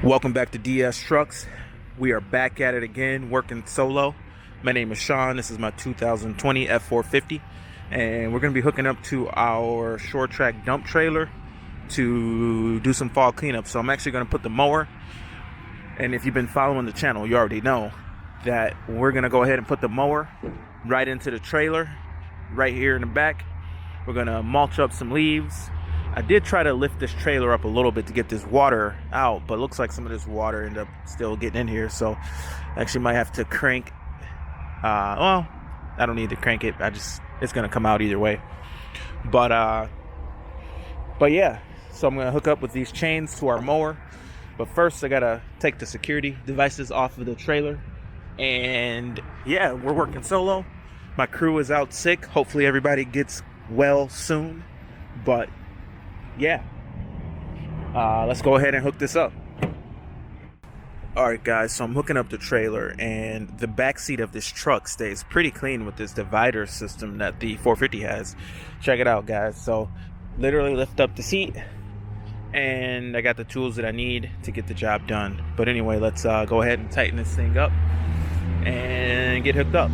Welcome back to DS Trucks. We are back at it again, working solo. My name is Sean. This is my 2020 F450, and we're going to be hooking up to our short track dump trailer to do some fall cleanup. So I'm actually going to put the mower, and if you've been following the channel, you already know that we're going to go ahead and put the mower right into the trailer, right here in the back. We're going to mulch up some leaves. I did try to lift this trailer up a little bit to get this water out, but it looks like some of this water ended up still getting in here. So I actually might have to crank. Well, I don't need to crank it. It's gonna come out either way. But yeah. So I'm gonna hook up with these chains to our mower. But first, I gotta take the security devices off of the trailer. And yeah, we're working solo. My crew is out sick. Hopefully, everybody gets well soon. But yeah, let's go ahead and hook this up. Alright guys, so I'm hooking up the trailer, and the back seat of this truck stays pretty clean with this divider system that the 450 has. Check it out, guys. So literally lift up the seat, and I got the tools that I need to get the job done. But anyway, let's go ahead and tighten this thing up and get hooked up.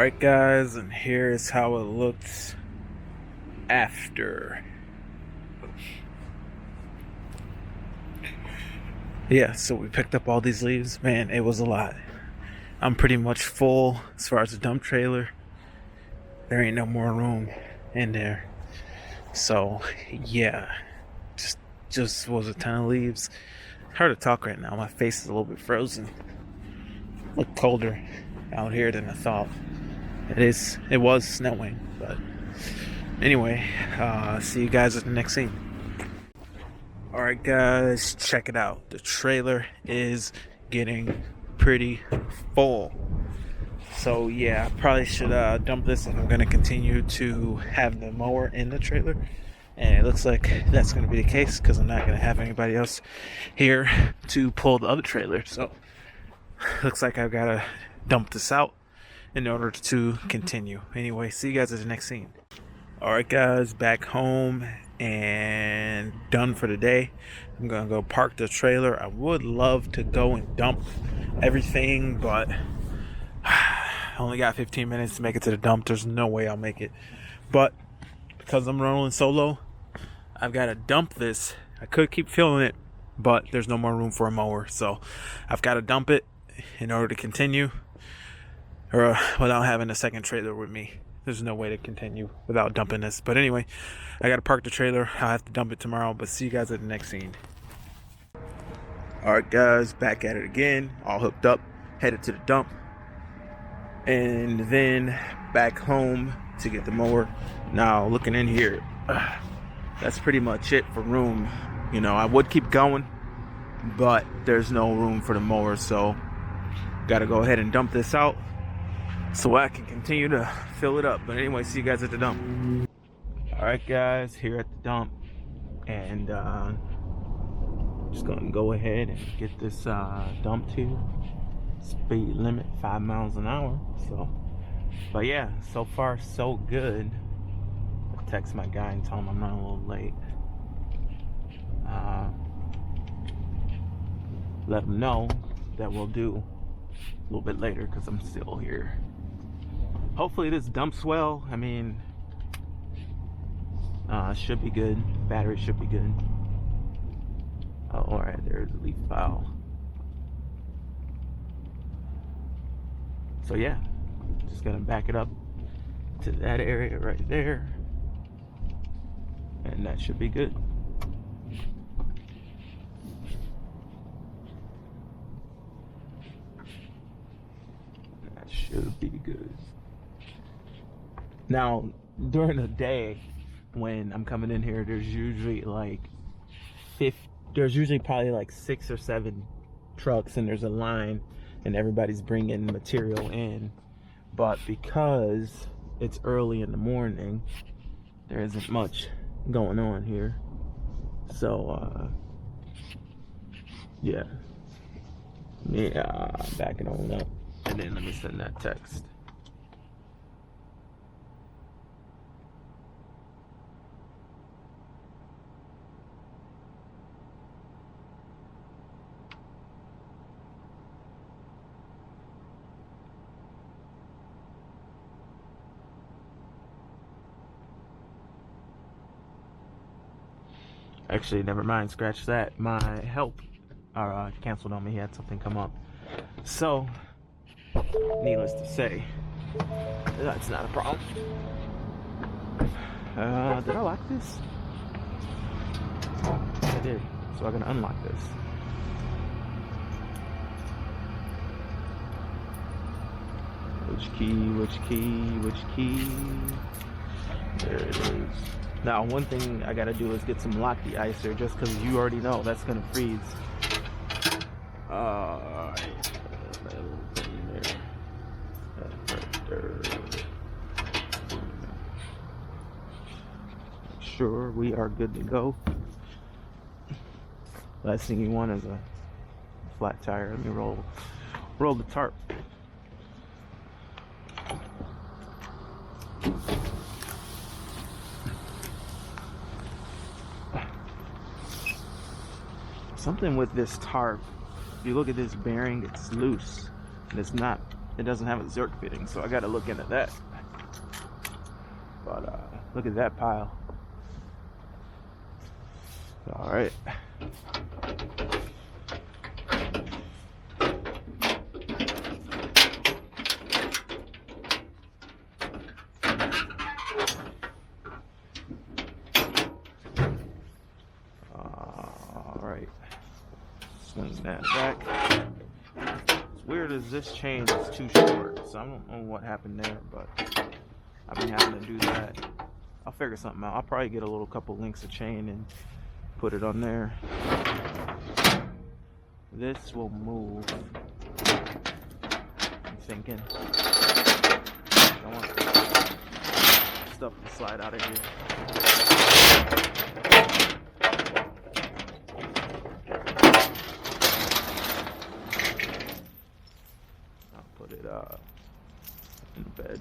Alright guys, and here's how it looks after. Yeah, so we picked up all these leaves. Man, it was a lot. I'm pretty much full as far as the dump trailer. There ain't no more room in there. So yeah, just was a ton of leaves. Hard to talk right now. My face is a little bit frozen. Look colder out here than I thought. It was snowing, but anyway, see you guys at the next scene. Alright guys, check it out. The trailer is getting pretty full. So yeah, I probably should dump this, and I'm going to continue to have the mower in the trailer. And it looks like that's going to be the case because I'm not going to have anybody else here to pull the other trailer. So looks like I've got to dump this out in order to continue. Anyway, see you guys at the next scene. Alright guys, back home and done for the day. I'm gonna go park the trailer. I would love to go and dump everything, but I only got 15 minutes to make it to the dump. There's no way I'll make it. But because I'm rolling solo, I've got to dump this. I could keep filling it, but there's no more room for a mower, so I've got to dump it in order to continue, or without having a second trailer with me. There's no way to continue without dumping this. But anyway, I got to park the trailer. I'll have to dump it tomorrow, but see you guys at the next scene. Alright guys, back at it again, all hooked up, headed to the dump, and then back home to get the mower. Now looking in here, that's pretty much it for room. You know, I would keep going, but there's no room for the mower, so gotta go ahead and dump this out so I can continue to fill it up. But anyway, see you guys at the dump. Alright guys, here at the dump, and just gonna go ahead and get this dumped here. Speed limit 5 miles an hour. So, but yeah, so far so good. I'll text my guy and tell him I'm running a little late. Let him know that we'll do a little bit later because I'm still here. Hopefully this dumps well. I mean, should be good. Battery should be good. Oh, alright, there's a leaf pile. So yeah, just gonna back it up to that area right there, and that should be good. That should be good. Now, during the day, when I'm coming in here, there's usually probably like 6 or 7 trucks, and there's a line, and everybody's bringing material in. But because it's early in the morning, there isn't much going on here. So, yeah, backing on up, and then let me send that text. Actually, never mind, scratch that. My help canceled on me. He had something come up. So, needless to say, that's not a problem. Did I lock this? I did. So I'm gonna unlock this. Which key? There it is. Now, one thing I gotta do is get some lock de-icer, just because you already know that's gonna freeze. Alright. Make sure we are good to go. Last thing you want is a flat tire. Let me roll the tarp. Something with this tarp, if you look at this bearing, it's loose and it's not it doesn't have a Zerk fitting, so I got to look into that. But look at that pile. All right. All right. Swing that back. As weird as this chain is too short, so I don't know what happened there, but I've been having to do that. I'll figure something out. I'll probably get a little couple links of chain and put it on there. This will move. I'm thinking. I want stuff to slide out of here. I'll put it in the bed.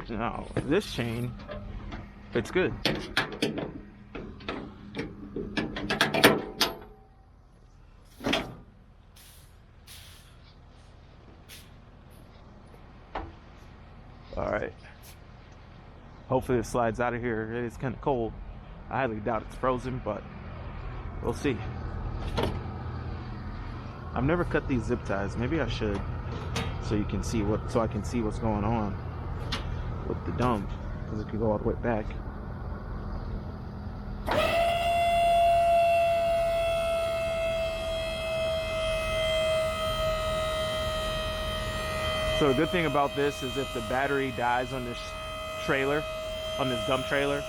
Now, this chain, it's good. All right. Hopefully it slides out of here. It is kind of cold. I highly doubt it's frozen, but we'll see. I've never cut these zip ties. Maybe I should, so you can see so I can see what's going on with the dump, because it could go all the way back. So the good thing about this is if the battery dies on this trailer, on this dump trailer,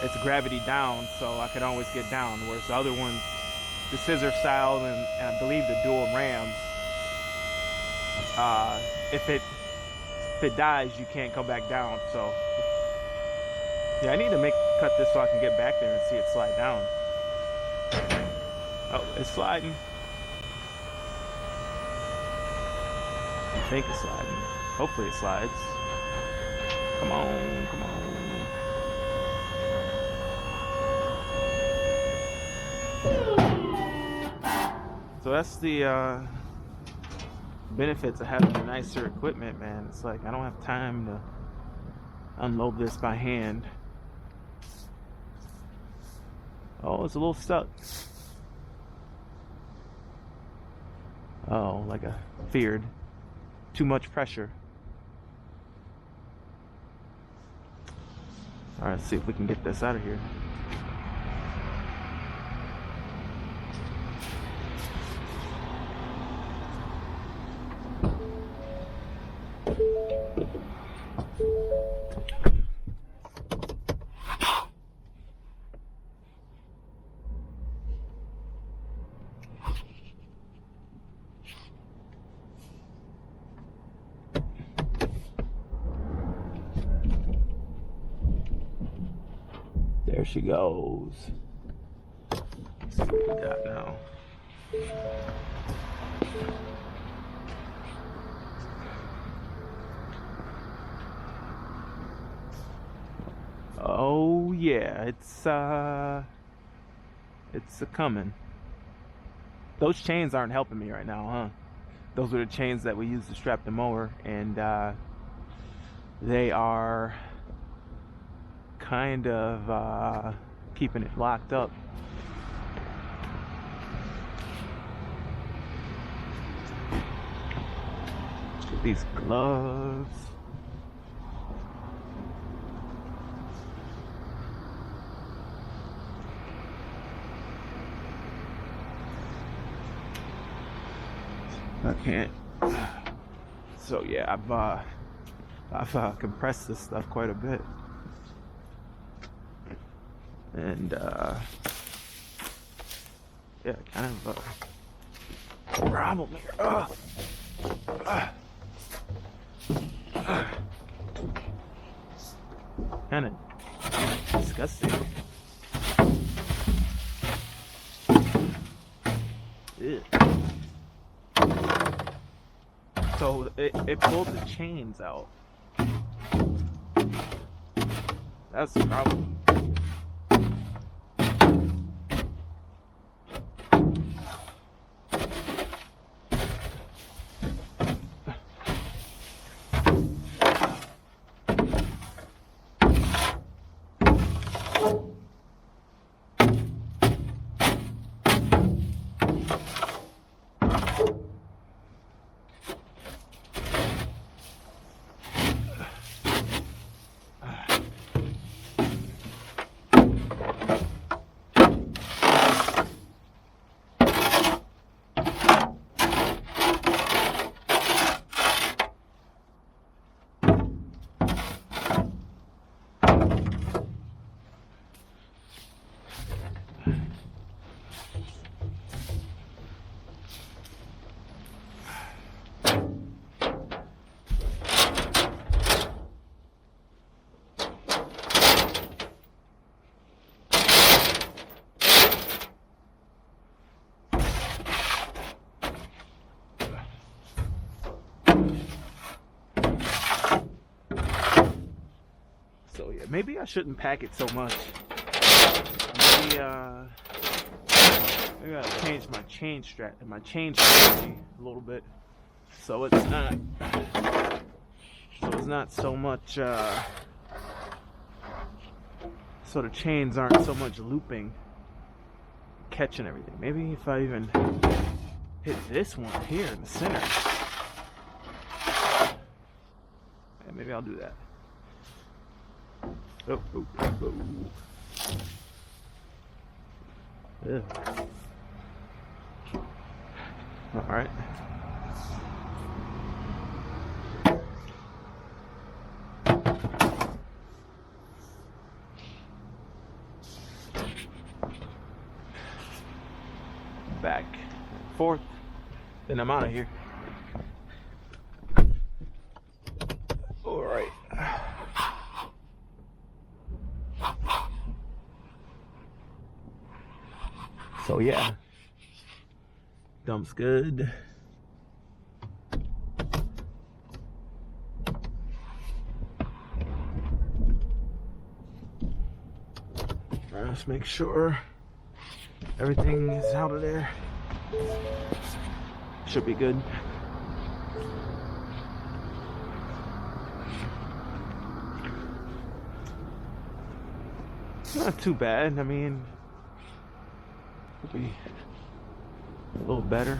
it's gravity down, so I can always get down. Whereas the other ones, the scissor style and I believe the dual rams, if it dies, you can't come back down. So yeah, I need to cut this so I can get back there and see it slide down. Oh, it's sliding. I think it's sliding. Hopefully it slides. Come on, come on. So that's the benefits of having the nicer equipment, man. It's like I don't have time to unload this by hand. Oh, it's a little stuck. Oh, like I feared. Too much pressure. All right, let's see if we can get this out of here. There she goes. Let's see what we got now. Oh yeah, it's a coming. Those chains aren't helping me right now, huh? Those are the chains that we use to strap the mower, and they are kind of keeping it locked up. These gloves. I can't. So yeah, I've compressed this stuff quite a bit. And yeah, kind of a problem here. Kind of disgusting. Ew. So it pulled the chains out. That's the problem. So yeah, maybe I shouldn't pack it so much. Maybe maybe I'll change my chain strategy a little bit, so it's not so much so the chains aren't so much looping, catching everything. Maybe if I even hit this one here in the center, yeah, maybe I'll do that. Oh, oh, oh. Yeah. All right. Back, forth, then I'm out of here. All right. So yeah, dump's good. Let's make sure everything is out of there. Should be good. Not too bad. I mean, could be a little better.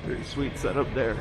Very sweet setup there.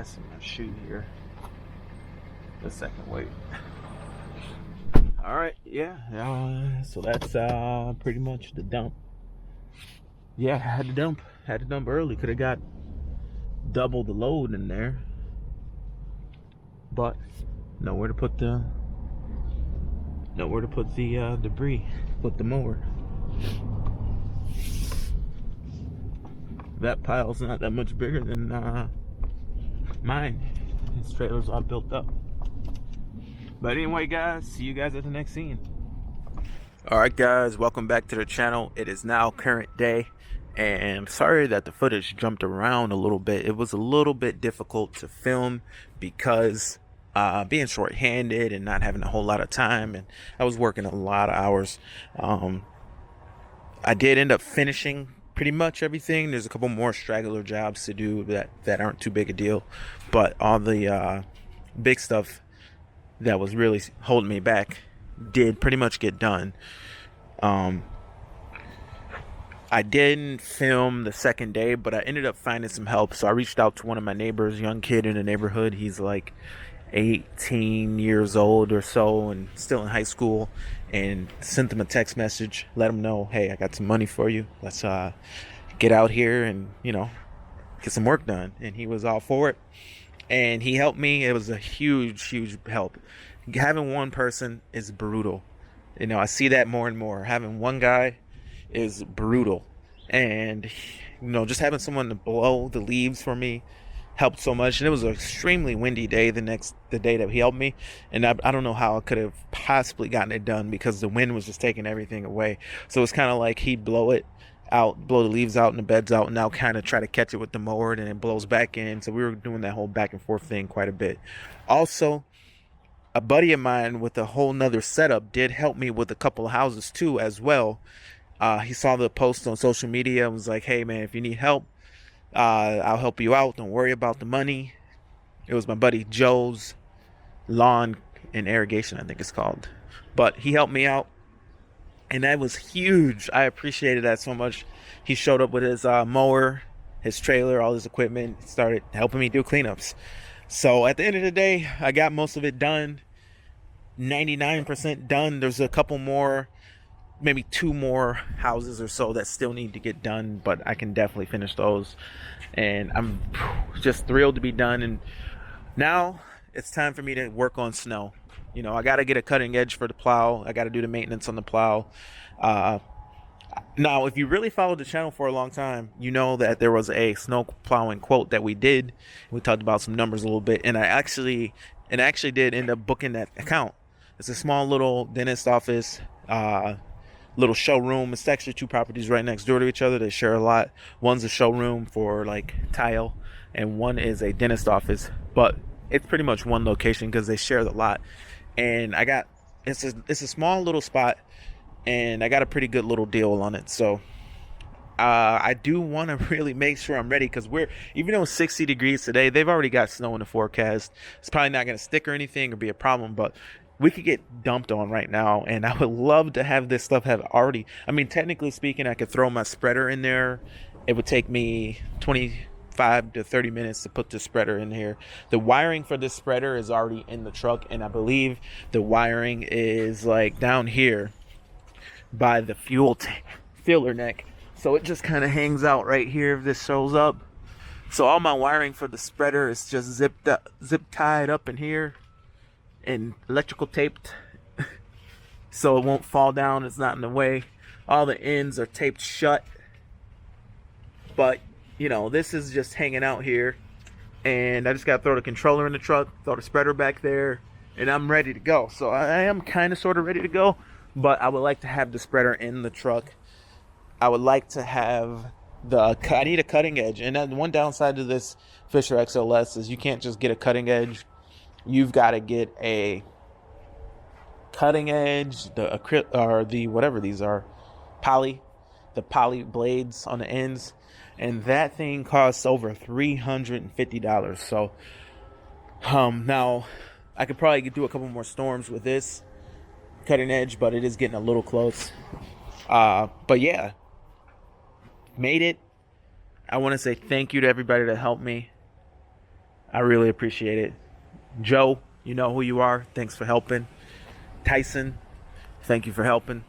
gas in my shoe here. The second weight. All right, yeah. So that's pretty much the dump. Yeah, I had to dump early. Could have got double the load in there, but nowhere to put the debris. Put the mower. That pile's not that much bigger than mine. This trailer's all built up. But anyway, guys, see you guys at the next scene. Alright guys, welcome back to the channel. It is now current day, and sorry that the footage jumped around a little bit. It was a little bit difficult to film because being short-handed and not having a whole lot of time, and I was working a lot of hours. I did end up finishing pretty much everything. There's a couple more straggler jobs to do that aren't too big a deal, but all the big stuff that was really holding me back did pretty much get done. I didn't film the second day, but I ended up finding some help. So I reached out to one of my neighbors, young kid in the neighborhood. He's like 18 years old or so and still in high school, and sent him a text message, let him know, hey, I got some money for you. Let's get out here and, get some work done. And he was all for it, and he helped me. It was a huge help. Having one person is brutal. I see that more and more. Having one guy is brutal, and just having someone to blow the leaves for me helped so much. And it was an extremely windy day the day that he helped me, and I don't know how I could have possibly gotten it done because the wind was just taking everything away. So it's kind of like he'd blow the leaves out and the beds out, and now kind of try to catch it with the mower, and it blows back in. So we were doing that whole back and forth thing quite a bit. Also, a buddy of mine with a whole nother setup did help me with a couple of houses too as well. He saw the post on social media and was like, hey man, if you need help, I'll help you out. Don't worry about the money. It was my buddy Joe's Lawn and Irrigation, I think it's called. But he helped me out, and that was huge. I appreciated that so much. He showed up with his mower, his trailer, all his equipment, started helping me do cleanups. So at the end of the day, I got most of it done. 99% done. There's a couple more, maybe 2 more houses or so that still need to get done, but I can definitely finish those. And I'm just thrilled to be done. And now it's time for me to work on snow. I got to get a cutting edge for the plow. I got to do the maintenance on the plow. Now, if you really followed the channel for a long time, you know that there was a snow plowing quote that we did. We talked about some numbers a little bit, and I actually did end up booking that account. It's a small little dentist office, little showroom. It's actually 2 properties right next door to each other. They share a lot. One's a showroom for like tile, and one is a dentist office, but it's pretty much one location because they share the lot. And it's a small little spot, and I got a pretty good little deal on it. So I do want to really make sure I'm ready, because even though it's 60 degrees today, they've already got snow in the forecast. It's probably not going to stick or anything or be a problem, but we could get dumped on right now, and I would love to have this stuff technically speaking, I could throw my spreader in there. It would take me 25 to 30 minutes to put the spreader in here. The wiring for this spreader is already in the truck, and I believe the wiring is like down here by the fuel filler neck. So it just kind of hangs out right here if this shows up. So all my wiring for the spreader is just zip tied up in here and electrical taped so it won't fall down. It's not in the way. All the ends are taped shut, but this is just hanging out here, and I just gotta throw the controller in the truck, throw the spreader back there, and I'm ready to go. So I am kind of sort of ready to go, but I would like to have the spreader in the truck. I would like to have I need a cutting edge, and then one downside to this Fisher XLS is you can't just get a cutting edge. You've got to get a cutting edge, the whatever these are, the poly blades on the ends, and that thing costs over $350. So now I could probably do a couple more storms with this cutting edge, but it is getting a little close. But yeah, made it. I want to say thank you to everybody that helped me. I really appreciate it. Joe, you know who you are. Thanks for helping. Tyson, thank you for helping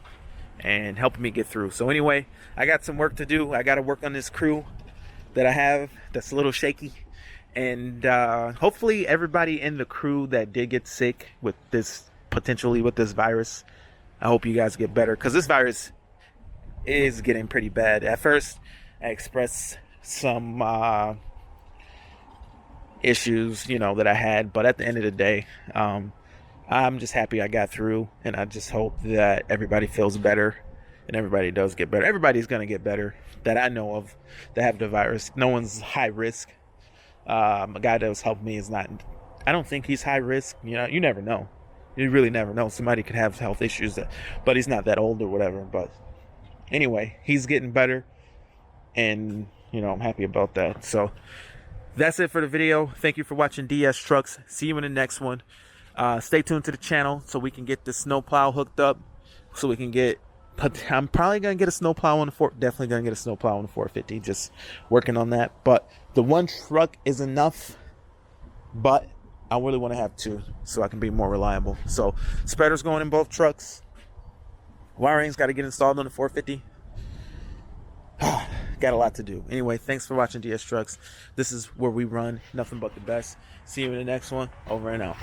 and helping me get through. So anyway, I got some work to do. I got to work on this crew that I have that's a little shaky. And hopefully everybody in the crew that did get sick with this, potentially with this virus, I hope you guys get better, because this virus is getting pretty bad. At first, I expressed some issues, that I had, but at the end of the day, I'm just happy I got through, and I just hope that everybody feels better and everybody does get better. Everybody's going to get better that I know of that have the virus. No one's high risk. A guy that was helping me is not, I don't think he's high risk. You never know. You really never know. Somebody could have health issues, but he's not that old or whatever. But anyway, he's getting better, and I'm happy about that. So that's it for the video. Thank you for watching DS Trucks. See you in the next one. Stay tuned to the channel so we can get the snowplow hooked up, so we can get, I'm probably going to get a snowplow on the definitely going to get a snowplow on the 450, just working on that. But the one truck is enough, but I really want to have two so I can be more reliable. So spreader's going in both trucks. Wiring's got to get installed on the 450. Got a lot to do. Anyway, thanks for watching DS Trucks. This is where we run nothing but the best. See you in the next one. Over and out.